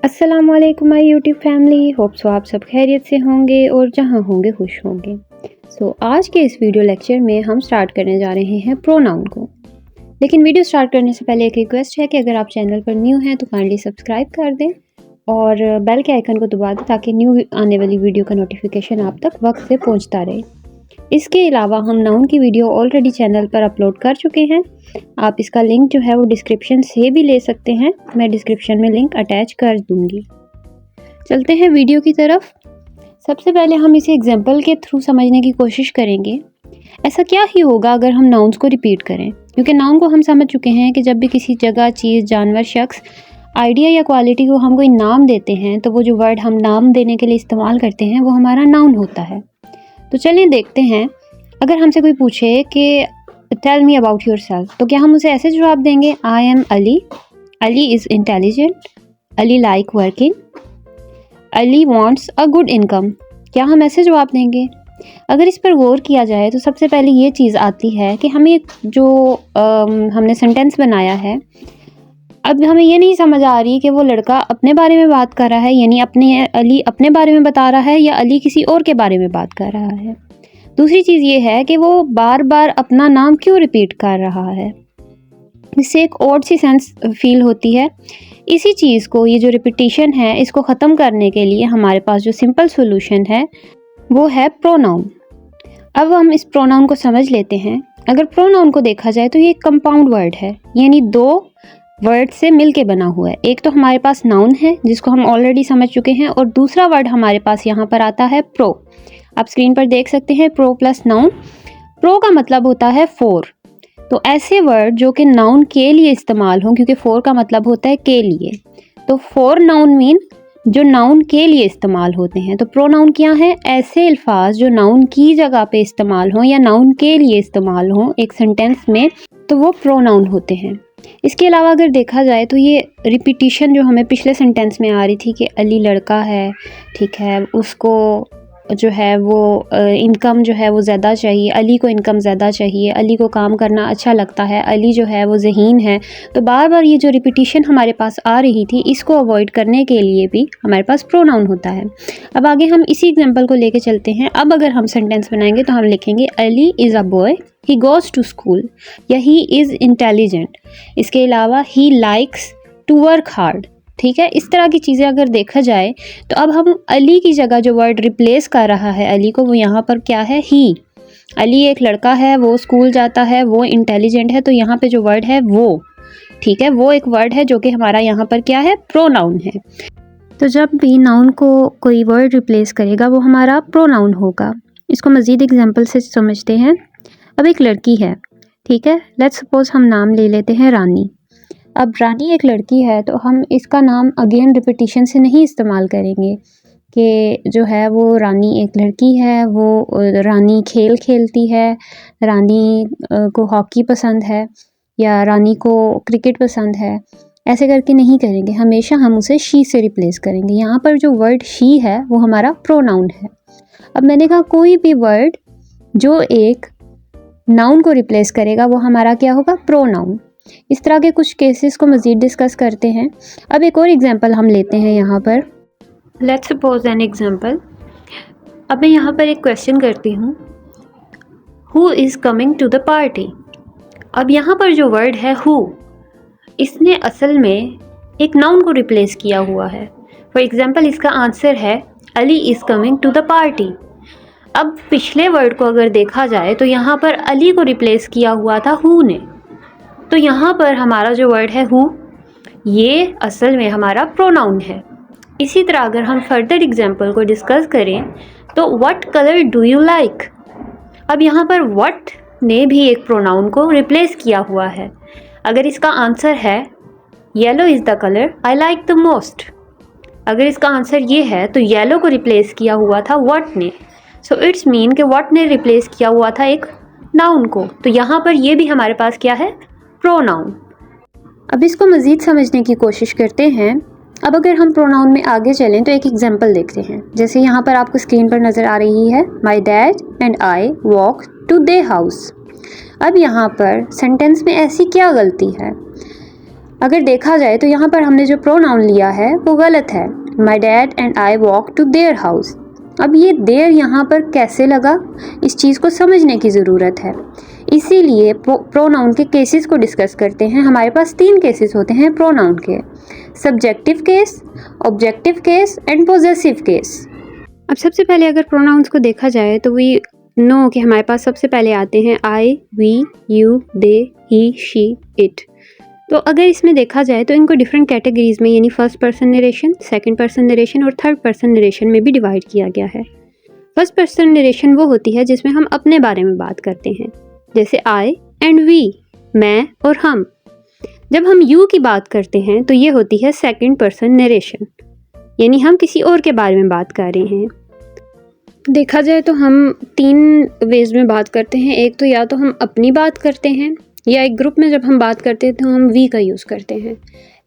अस्सलाम वालेकुम my YouTube family. Hope so आप सब खैरियत से होंगे और जहाँ होंगे खुश होंगे। आज के इस वीडियो लेक्चर में हम स्टार्ट करने जा रहे हैं प्रोनाउन को। लेकिन वीडियो स्टार्ट करने से पहले एक रिक्वेस्ट है कि अगर आप चैनल पर न्यू हैं तो काइंडली सब्सक्राइब कर दें और बेल के आइकन को दबा दें ताकि न्यू आने वाली वीडियो का नोटिफिकेशन आप तक वक्त से पहुँचता रहे। इसके अलावा हम नाउन की वीडियो ऑलरेडी चैनल पर अपलोड कर चुके हैं। आप इसका लिंक जो है वो डिस्क्रिप्शन से भी ले सकते हैं, मैं डिस्क्रिप्शन में लिंक अटैच कर दूंगी। चलते हैं वीडियो की तरफ। सबसे पहले हम इसे एग्जाम्पल के थ्रू समझने की कोशिश करेंगे। ऐसा क्या ही होगा अगर हम नाउन्स को रिपीट करें, क्योंकि नाउन को हम समझ चुके हैं कि जब भी किसी जगह, चीज़, जानवर, शख्स, आइडिया या क्वालिटी को हम कोई नाम देते हैं तो वो जो वर्ड हम नाम देने के लिए इस्तेमाल करते हैं वो हमारा नाउन होता है। तो चलिए देखते हैं। अगर हमसे कोई पूछे कि tell me about yourself, तो क्या हम उसे ऐसे जवाब देंगे, I am Ali, Ali is intelligent, Ali like working, Ali wants a good income? क्या हम ऐसे जवाब देंगे? अगर इस पर गौर किया जाए तो सबसे पहले ये चीज़ आती है कि हमें जो हमने सेंटेंस बनाया है, अब हमें ये नहीं समझ आ रही कि वो लड़का अपने बारे में बात कर रहा है, यानी अली अपने बारे में बता रहा है, या अली किसी और के बारे में बात कर रहा है। दूसरी चीज़ ये है कि वो बार बार अपना नाम क्यों रिपीट कर रहा है। इससे एक ऑड सी सेंस फील होती है। इसी चीज़ को, ये जो रिपीटिशन है, इसको ख़त्म करने के लिए हमारे पास जो सिंपल सोल्यूशन है वो है प्रोनाउन। अब हम इस प्रोनाउन को समझ लेते हैं। अगर प्रोनाउन को देखा जाए तो ये एक कंपाउंड वर्ड है, यानी दो वर्ड से मिल के बना हुआ है। एक तो हमारे पास नाउन है जिसको हम ऑलरेडी समझ चुके हैं, और दूसरा वर्ड हमारे पास यहाँ पर आता है प्रो। आप स्क्रीन पर देख सकते हैं, प्रो प्लस नाउन। प्रो का मतलब होता है फोर। तो ऐसे वर्ड जो कि नाउन के लिए इस्तेमाल हों, क्योंकि फोर का मतलब होता है के लिए, तो फोर नाउन मीन जो नाउन के लिए इस्तेमाल होते हैं। तो प्रोनाउन क्या है? ऐसे अल्फाज जो नाउन की जगह पे इस्तेमाल हों या नाउन के लिए इस्तेमाल हों एक सेंटेंस में, तो वो प्रोनाउन होते हैं। इसके अलावा अगर देखा जाए तो ये रिपीटिशन जो हमें पिछले सेंटेंस में आ रही थी कि अली लड़का है, ठीक है, उसको जो है वो इनकम जो है वो ज़्यादा चाहिए, अली को इनकम ज़्यादा चाहिए, अली को काम करना अच्छा लगता है, अली जो है वो ज़हीन है। तो बार बार ये जो रिपीटिशन हमारे पास आ रही थी, इसको अवॉइड करने के लिए भी हमारे पास प्रोनाउन होता है। अब आगे हम इसी एग्जांपल को लेके चलते हैं। अब अगर हम सेंटेंस बनाएंगे तो हम लिखेंगे Ali is a boy, he goes to school, या ही इज़ इंटेलिजेंट। इसके अलावा he likes to work hard. ठीक है, इस तरह की चीज़ें अगर देखा जाए तो अब हम अली की जगह जो वर्ड रिप्लेस कर रहा है अली को, वो यहाँ पर क्या है? ही। अली एक लड़का है, वो स्कूल जाता है, वो इंटेलिजेंट है, तो यहाँ पे जो वर्ड है वो, ठीक है, वो एक वर्ड है जो कि हमारा यहाँ पर क्या है? प्रोनाउन है। तो जब भी नाउन को कोई वर्ड रिप्लेस करेगा वो हमारा प्रोनाउन होगा। इसको मज़ीद एग्जाम्पल से समझते हैं। अब एक लड़की है, ठीक है, लेट्स सपोज हम नाम ले लेते हैं रानी। अब रानी एक लड़की है तो हम इसका नाम अगेन रिपीटिशन से नहीं इस्तेमाल करेंगे कि जो है वो रानी एक लड़की है, वो रानी खेल खेलती है, रानी को हॉकी पसंद है, या रानी को क्रिकेट पसंद है। ऐसे करके नहीं करेंगे, हमेशा हम उसे शी से रिप्लेस करेंगे। यहाँ पर जो वर्ड शी है वो हमारा प्रोनाउन है। अब मैंने कहा कोई भी वर्ड जो एक नाउन को रिप्लेस करेगा वो हमारा क्या होगा? प्रोनाउन। इस तरह के कुछ केसेस को मज़ीद डिस्कस करते हैं। अब एक और एग्जांपल हम लेते हैं यहाँ पर। Let's suppose an example. अब मैं यहाँ पर एक क्वेश्चन करती हूँ, who is coming to the party? अब यहाँ पर जो वर्ड है हु, इसने असल में एक नाउन को रिप्लेस किया हुआ है। फॉर एग्जाम्पल इसका आंसर है Ali is coming to the party. अब पिछले वर्ड को अगर देखा जाए तो यहाँ पर अली को रिप्लेस किया हुआ था हु ने, तो यहाँ पर हमारा जो वर्ड है हु, ये असल में हमारा प्रोनाउन है। इसी तरह अगर हम फर्दर एग्जांपल को डिस्कस करें तो what colour do you like? अब यहाँ पर व्हाट ने भी एक प्रोनाउन को रिप्लेस किया हुआ है। अगर इसका आंसर है yellow is the colour I like the most, अगर इसका आंसर ये है तो येलो को रिप्लेस किया हुआ था व्हाट ने। सो इट्स मीन कि व्हाट ने रिप्लेस किया हुआ था एक नाउन को, तो यहाँ पर ये भी हमारे पास क्या है? प्रोनाउन। अब इसको मज़ीद समझने की कोशिश करते हैं। अब अगर हम प्रोनाउन में आगे चलें तो एक एग्जांपल देखते हैं। जैसे यहाँ पर आपको स्क्रीन पर नज़र आ रही है, my dad and I walk to they house. अब यहाँ पर सेंटेंस में ऐसी क्या गलती है? अगर देखा जाए तो यहाँ पर हमने जो प्रोनाउन लिया है वो गलत है। My dad and I walk to their house. अब ये देयर यहाँ पर कैसे लगा, इस चीज़ को समझने की ज़रूरत है। इसीलिए प्रोनाउन के केसेस को डिस्कस करते हैं। हमारे पास 3 केसेस होते हैं प्रोनाउन के, subjective case, objective case and possessive case. अब सबसे पहले अगर प्रोनाउंस को देखा जाए तो वी नो कि हमारे पास सबसे पहले आते हैं I, we, you, they, he, she, it. तो अगर इसमें देखा जाए तो इनको डिफरेंट कैटेगरीज में यानी first person narration, second person narration और थर्ड पर्सन नरेशन में भी डिवाइड किया गया है। फर्स्ट पर्सन नरेशन वो होती है जिसमें हम अपने बारे में बात करते हैं, जैसे आई एंड वी, मैं और हम। जब हम यू की बात करते हैं तो ये होती है सेकंड पर्सन नरेशन, यानी हम किसी और के बारे में बात कर रहे हैं। देखा जाए तो हम 3 वेज में बात करते हैं। एक तो या तो हम अपनी बात करते हैं, या एक ग्रुप में जब हम बात करते हैं तो हम वी का यूज़ करते हैं।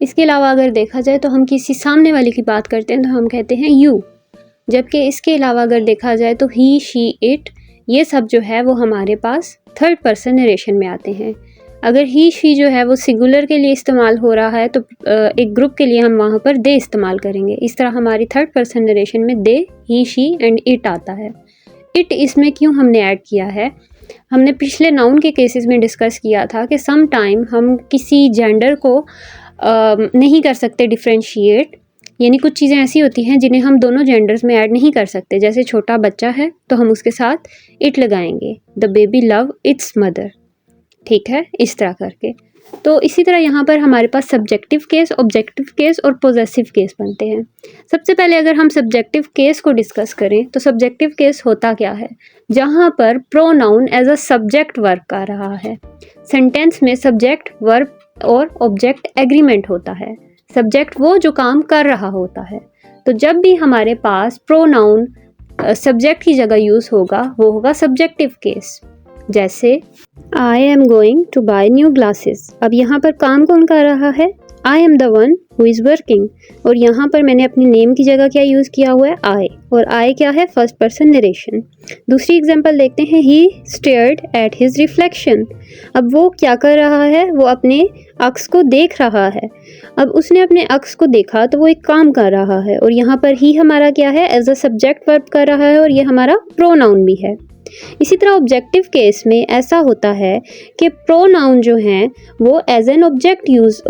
इसके अलावा अगर देखा जाए तो हम किसी सामने वाले की बात करते हैं तो हम कहते हैं यू। जबकि इसके अलावा अगर देखा जाए तो ही, शी, इट, ये सब जो है वो हमारे पास थर्ड पर्सन नरेशन में आते हैं। अगर ही, शी जो है वो सिंगुलर के लिए इस्तेमाल हो रहा है तो एक ग्रुप के लिए हम वहाँ पर दे इस्तेमाल करेंगे। इस तरह हमारी थर्ड पर्सन नरेशन में दे, ही, शी एंड इट आता है। इट इसमें क्यों हमने ऐड किया है, हमने पिछले नाउन के केसेस में डिस्कस किया था कि सम टाइम हम किसी जेंडर को नहीं कर सकते डिफ्रेंशिएट, यानी कुछ चीज़ें ऐसी होती हैं जिन्हें हम दोनों जेंडर्स में ऐड नहीं कर सकते। जैसे छोटा बच्चा है तो हम उसके साथ इट लगाएंगे, the baby love it's mother, ठीक है, इस तरह करके। तो इसी तरह यहाँ पर हमारे पास सब्जेक्टिव केस, ऑब्जेक्टिव केस और पोजेसिव केस बनते हैं। सबसे पहले अगर हम सब्जेक्टिव केस को डिस्कस करें तो सब्जेक्टिव केस होता क्या है, जहाँ पर pronoun as a subject work कर रहा है। सेंटेंस में सब्जेक्ट, वर्ब और ऑब्जेक्ट एग्रीमेंट होता है। सब्जेक्ट वो जो काम कर रहा होता है। तो जब भी हमारे पास प्रोनाउन सब्जेक्ट की जगह यूज़ होगा वो होगा सब्जेक्टिव केस। जैसे I am going to buy new glasses. अब यहाँ पर काम कौन कर रहा है, I am the one who is working, और यहाँ पर मैंने अपने नेम की जगह क्या यूज़ किया हुआ है, आई, और आई क्या है, फर्स्ट पर्सन नरेशन। दूसरी एग्जांपल देखते हैं, ही स्टेयर्ड एट हिज रिफ्लेक्शन। अब वो क्या कर रहा है, वो अपने अक्स को देख रहा है। अब उसने अपने अक्स को देखा तो वो एक काम कर रहा है, और यहाँ पर ही हमारा क्या है, एज अ सब्जेक्ट वर्ब कर रहा है, और ये हमारा प्रोनाउन भी है। इसी तरह ऑब्जेक्टिव केस में ऐसा होता है कि प्रोनाउन जो हैं वो एज एन ऑब्जेक्ट यूज़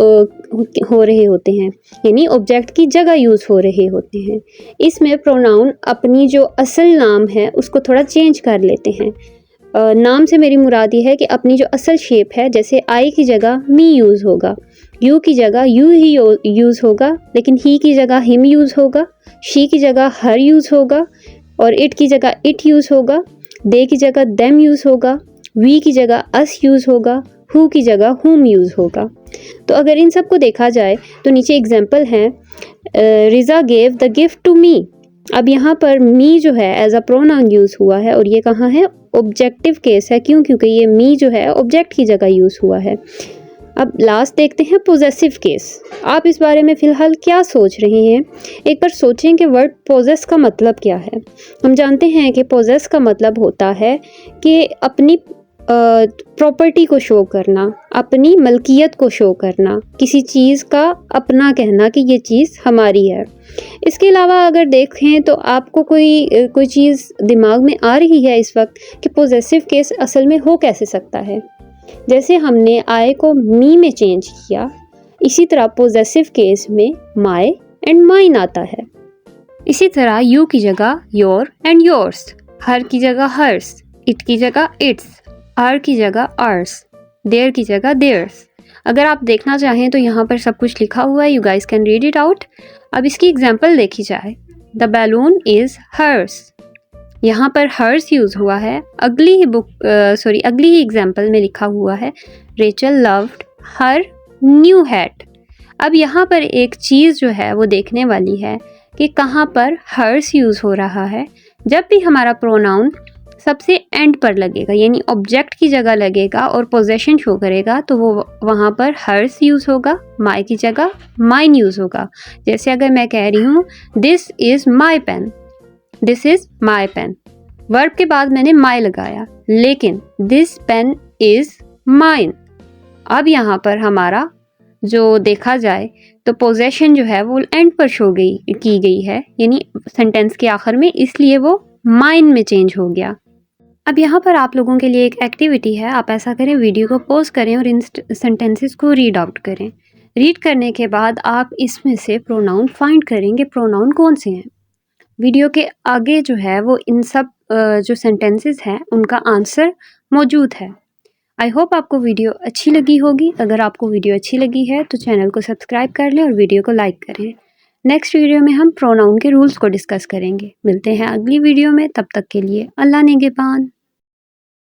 हो रहे होते हैं, यानी ऑब्जेक्ट की जगह यूज़ हो रहे होते हैं। इसमें प्रोनाउन अपनी जो असल नाम है उसको थोड़ा चेंज कर लेते हैं। नाम से मेरी मुराद ये है कि अपनी जो असल शेप है, जैसे आई की जगह मी यूज़ होगा, यू की जगह यू ही यूज़ होगा, लेकिन ही की जगह हिम यूज़ होगा, शी की जगह हर यूज़ होगा, और इट की जगह इट यूज़ होगा, दे की जगह देम यूज़ होगा, वी की जगह अस यूज़ होगा, हु की जगह हुम यूज़ होगा। तो अगर इन सब को देखा जाए तो नीचे एग्जाम्पल हैं, Riza gave the gift to me. अब यहाँ पर मी जो है एज अ प्रोनाउन यूज़ हुआ है, और ये कहाँ है, ऑब्जेक्टिव केस है। क्यों, क्योंकि ये मी जो है ऑब्जेक्ट की जगह यूज़ हुआ है। अब लास्ट देखते हैं पोजेसिव केस। आप इस बारे में फ़िलहाल क्या सोच रहे हैं, एक बार सोचें कि वर्ड पोजेस का मतलब क्या है। हम जानते हैं कि पोजेस का मतलब होता है कि अपनी प्रॉपर्टी को शो करना, अपनी मलकियत को शो करना, किसी चीज़ का अपना कहना कि ये चीज़ हमारी है। इसके अलावा अगर देखें तो आपको कोई चीज़ दिमाग में आ रही है इस वक्त कि पोजेसिव केस असल में हो कैसे सकता है। जैसे हमने आई को मी में चेंज किया, इसी तरह पोजेसिव केस में माय एंड माइन आता है। इसी तरह यू की जगह योर एंड योर्स, हर की जगह हर्स, इट की जगह इट्स, आर की जगह आर्स, देयर की जगह देयर्स। अगर आप देखना चाहें तो यहाँ पर सब कुछ लिखा हुआ है, you guys can read it out. अब इसकी एग्जाम्पल देखी जाए, द बैलून इज़ हर्स। यहाँ पर हर्स यूज़ हुआ है। अगली ही एग्जाम्पल में लिखा हुआ है, Rachel loved her new hat. अब यहाँ पर एक चीज़ जो है वो देखने वाली है कि कहाँ पर हर्स यूज़ हो रहा है। जब भी हमारा प्रोनाउन सबसे एंड पर लगेगा, यानी ऑब्जेक्ट की जगह लगेगा और पोजेशन शो करेगा, तो वो वहाँ पर हर्स यूज़ होगा, माई की जगह माइन यूज़ होगा। जैसे अगर मैं कह रही हूँ this is my pen, this is my pen, verb के बाद मैंने माई लगाया, लेकिन दिस पेन इज़ माइन। अब यहाँ पर हमारा जो देखा जाए तो पोजेशन जो है वो एंड पर की गई है, यानी सेंटेंस के आखिर में, इसलिए वो माइन में चेंज हो गया। अब यहाँ पर आप लोगों के लिए एक एक्टिविटी है। आप ऐसा करें, वीडियो को पॉज करें और इन सेंटेंसेस को रीड आउट करें। रीड करने के बाद आप इसमें से प्रोनाउन फाइंड करेंगे, प्रोनाउन कौन से हैं। वीडियो के आगे जो है वो इन सब जो सेंटेंसेस हैं उनका आंसर मौजूद है। आई होप आपको वीडियो अच्छी लगी होगी। अगर आपको वीडियो अच्छी लगी है तो चैनल को सब्सक्राइब कर लें और वीडियो को लाइक करें। नेक्स्ट वीडियो में हम प्रोनाउन के रूल्स को डिस्कस करेंगे। मिलते हैं अगली वीडियो में, तब तक के लिए अल्लाह निगहबान।